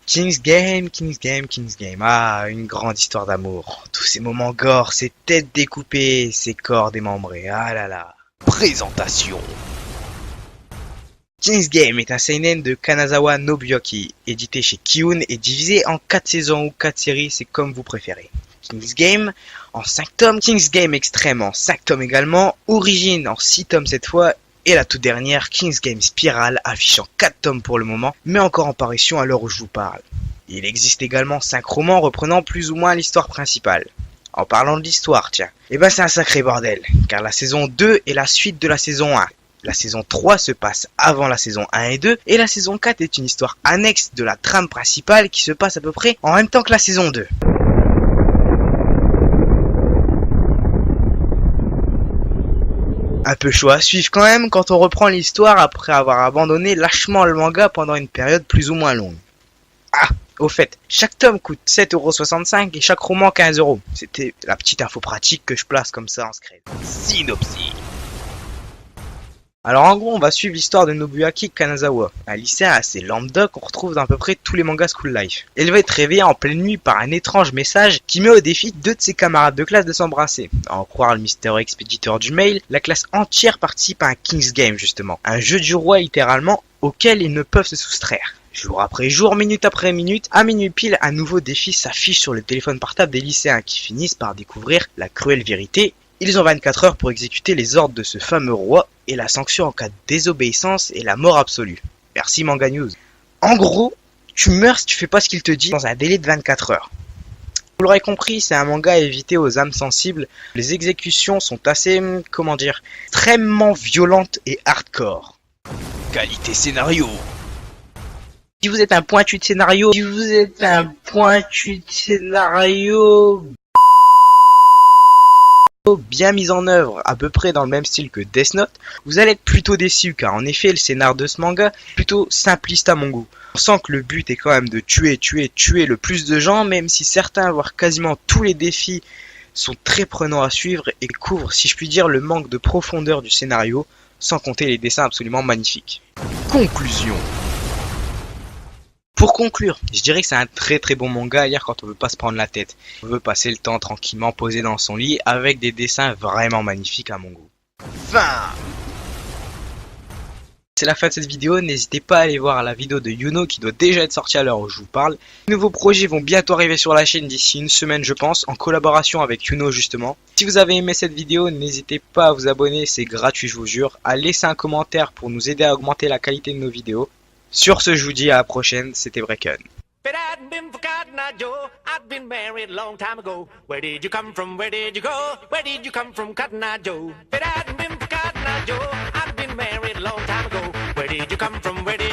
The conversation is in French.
King's Game, King's Game, King's Game. Ah, une grande histoire d'amour. Tous ces moments gore, ces têtes découpées, ces corps démembrés. Ah là là. Présentation. King's Game est un seinen de Kanazawa Nobuyuki, édité chez Kiun et divisé en 4 saisons ou 4 séries, c'est comme vous préférez. King's Game en 5 tomes, King's Game Extreme en 5 tomes également, Origin en 6 tomes cette fois, et la toute dernière, King's Game Spiral, affichant 4 tomes pour le moment, mais encore en parution à l'heure où je vous parle. Il existe également 5 romans reprenant plus ou moins l'histoire principale. En parlant de l'histoire, tiens, c'est un sacré bordel, car la saison 2 est la suite de la saison 1. La saison 3 se passe avant la saison 1 et 2, et la saison 4 est une histoire annexe de la trame principale qui se passe à peu près en même temps que la saison 2. Un peu chaud à suivre quand même quand on reprend l'histoire après avoir abandonné lâchement le manga pendant une période plus ou moins longue. Ah, au fait, chaque tome coûte 7,65€ et chaque roman 15€. C'était la petite info pratique que je place comme ça en scred. Synopsis. Alors en gros, on va suivre l'histoire de Nobuyuki Kanazawa, un lycéen assez lambda qu'on retrouve dans à peu près tous les mangas School Life. Il va être réveillé en pleine nuit par un étrange message qui met au défi 2 de ses camarades de classe de s'embrasser. À en croire le mystérieux expéditeur du mail, la classe entière participe à un King's Game justement, un jeu du roi littéralement auquel ils ne peuvent se soustraire. Jour après jour, minute après minute, à minuit pile, un nouveau défi s'affiche sur le téléphone portable des lycéens qui finissent par découvrir la cruelle vérité. Ils ont 24 heures pour exécuter les ordres de ce fameux roi et la sanction en cas de désobéissance est la mort absolue. Merci Manga News. En gros, tu meurs si tu fais pas ce qu'il te dit dans un délai de 24 heures. Vous l'aurez compris, c'est un manga à éviter aux âmes sensibles. Les exécutions sont assez, extrêmement violentes et hardcore. Qualité scénario. Si vous êtes un pointu de scénario, bien mis en œuvre, à peu près dans le même style que Death Note, vous allez être plutôt déçu car en effet le scénar de ce manga est plutôt simpliste à mon goût. On sent que le but est quand même de tuer le plus de gens, même si certains, voire quasiment tous les défis sont très prenants à suivre et couvrent, si je puis dire, le manque de profondeur du scénario, sans compter les dessins absolument magnifiques. Conclusion. Pour conclure, je dirais que c'est un très très bon manga à lire quand on veut pas se prendre la tête. On veut passer le temps tranquillement posé dans son lit avec des dessins vraiment magnifiques à mon goût. Fin. C'est la fin de cette vidéo, n'hésitez pas à aller voir la vidéo de Yuno qui doit déjà être sortie à l'heure où je vous parle. Les nouveaux projets vont bientôt arriver sur la chaîne d'ici une semaine je pense, en collaboration avec Yuno justement. Si vous avez aimé cette vidéo, n'hésitez pas à vous abonner, c'est gratuit je vous jure, à laisser un commentaire pour nous aider à augmenter la qualité de nos vidéos. Sur ce, je vous dis à la prochaine, c'était Brecken. If it hadn't been for Cotton Eye Joe, I'd been married a long time ago. Where did you come from? Where did you go? Where did you come from, Cotton Eye Joe? If it hadn't been for Cotton Eye Joe, I'd been married a long time ago. Where did you come from? Where did